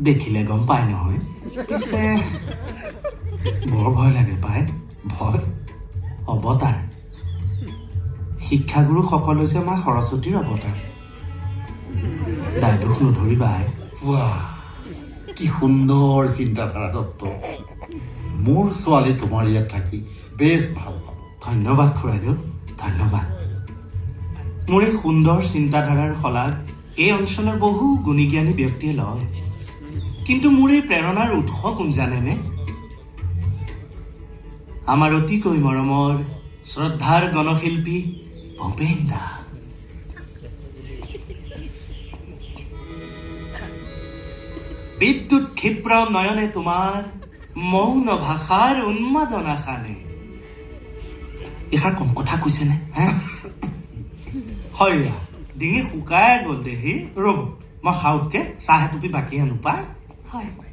দেখিলে গম পায় নহয় পিছে বৰ ভয় লাগে পায় ভয় অৱতাৰ শিক্ষাগুৰুসকল হৈছে মা সৰস্বতীৰ অৱতাৰ দায়দোষ নধৰিবা আই বাহ কি সুন্দৰ চিন্তাধাৰা দত্ত মোৰ ছোৱালী তোমাৰ ইয়াত থাকি বেছ ভাল পাব ধন্যবাদ খুৰাইদেউ ধন্যবাদ মোৰ এই সুন্দৰ চিন্তাধাৰাৰ শলাগ এই অঞ্চলৰ বহু গুণীজ্ঞানী ব্যক্তিয়ে লয় কিন্তু মোৰ এই প্ৰেৰণাৰ উৎস কোন জানেনে আমাৰ অতিকৈ মৰমৰ শ্ৰদ্ধাৰ গণশিল্পী ভূপেন দা বিদ্যুৎ ক্ষিপ্ৰ নয়নে তোমাৰ মৌন ভাষাৰ উন্মাদনা খানে এষাৰ কম কথা কৈছেনে হয় ডিঙি শুকাই গ'ল দেহি ৰ'ব মই খাওঁতকে চাহ এটুপি বাকী আনো পাই হয়